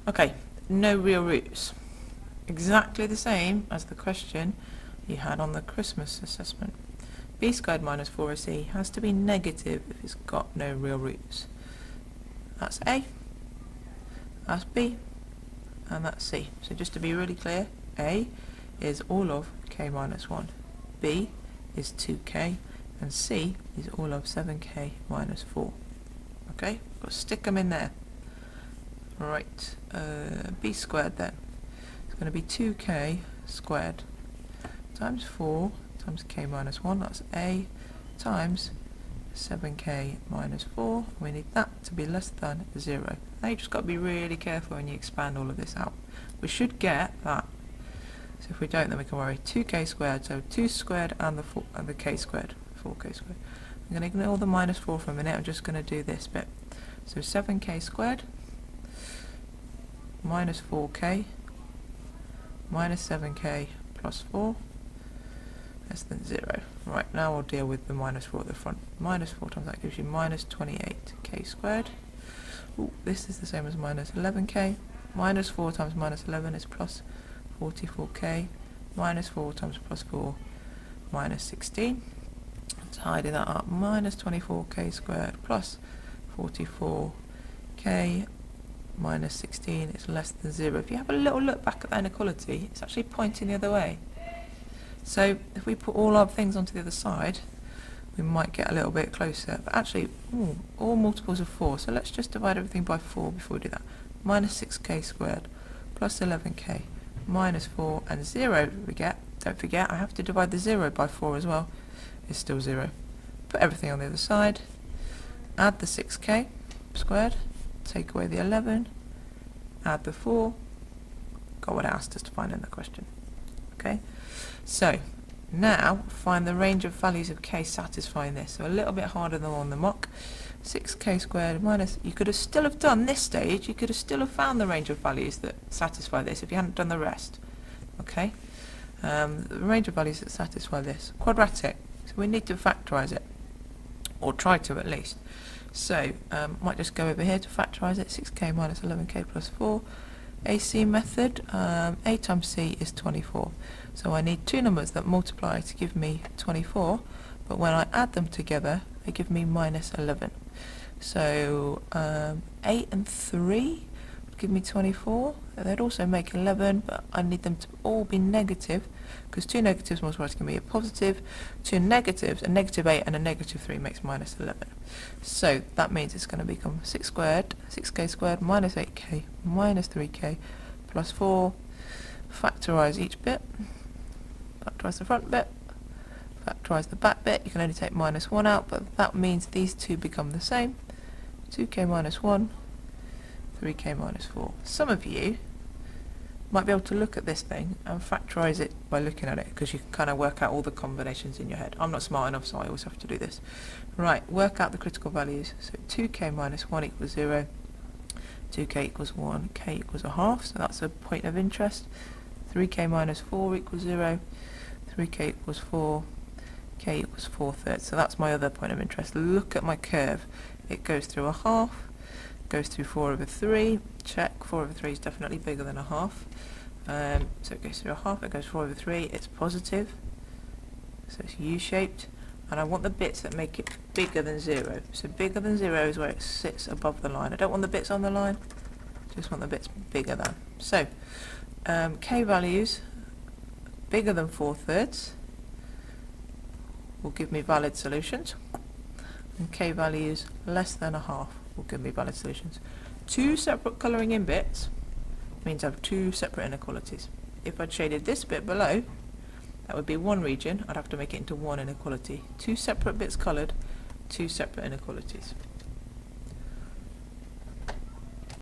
Okay, no real roots. Exactly the same as the question you had on the Christmas assessment. B squared minus 4ac has to be negative if it's got no real roots. That's A, that's B, and that's C. So just to be really clear, A is all of k minus 1, B is 2k, and C is all of 7k minus 4. Okay, got to stick them in there. Right, B squared then. It's going to be 2k squared times 4 times k minus 1, that's A, times 7k minus 4. We need that to be less than 0. Now you just got to be really careful when you expand all of this out. We should get that. So if we don't, then we can worry. 2k squared, so 2 squared and the k squared, 4k squared. I'm going to ignore the minus 4 for a minute, I'm just going to do this bit. So 7k squared minus 4k minus 7k plus 4 less than 0. Right, now we'll deal with the minus 4 at the front. Minus 4 times that gives you minus 28k squared. Ooh, this is the same as minus 11k. Minus 4 times minus 11 is plus 44k. Minus 4 times plus 4, minus 16. Tidy that up. Minus 24k squared plus 44k minus 16 is less than 0. If you have a little look back at that inequality, it's actually pointing the other way. So if we put all our things onto the other side, we might get a little bit closer. But actually, all multiples of 4, so let's just divide everything by 4 before we do that. Minus 6k squared plus 11k minus 4 and 0 we get. Don't forget, I have to divide the 0 by 4 as well. It's still 0. Put everything on the other side. Add the 6k squared. Take away the 11. Add the 4. Got what it asked us to find in the question. Okay. So now find the range of values of k satisfying this. So a little bit harder than on the mock. 6k squared minus, you could have still have done this stage, you could have still have found the range of values that satisfy this if you hadn't done the rest. Okay, the range of values that satisfy this. Quadratic, so we need to factorise it, or try to at least. So might just go over here to factorise it. 6k minus 11k plus 4. AC method, A times C is 24. So I need two numbers that multiply to give me 24, but when I add them together, they give me minus 11. So 8 and 3 would give me 24. They'd also make 11, but I need them to all be negative, because two negatives multiplied to give me a positive. Two negatives, a negative 8 and a negative 3 makes minus 11. So that means it's going to become 6k squared minus 8k minus 3k plus 4. Factorise each bit. Factorise the front bit. Factorise the back bit. You can only take minus 1 out, but that means these two become the same. 2k minus 1, 3k minus 4. Some of you might be able to look at this thing and factorise it by looking at it, because you can kind of work out all the combinations in your head. I'm not smart enough, so I always have to do this. Right, work out the critical values. So 2k minus 1 equals 0, 2k equals 1, k equals a half, so that's a point of interest. 3k minus 4 equals 0, 3k equals 4, k equals 4/3. So that's my other point of interest. Look at my curve. It goes through a half, goes through 4/3, check, 4/3 is definitely bigger than a half. So it goes through a half, it goes 4/3, it's positive, so it's U-shaped, and I want the bits that make it bigger than 0. So bigger than 0 is where it sits above the line. I don't want the bits on the line, just want the bits bigger than. So k values bigger than 4/3 will give me valid solutions, and k values less than a half will give me valid solutions. Two separate colouring in bits means I have two separate inequalities. If I'd shaded this bit below, that would be one region. I'd have to make it into one inequality. Two separate bits coloured, two separate inequalities.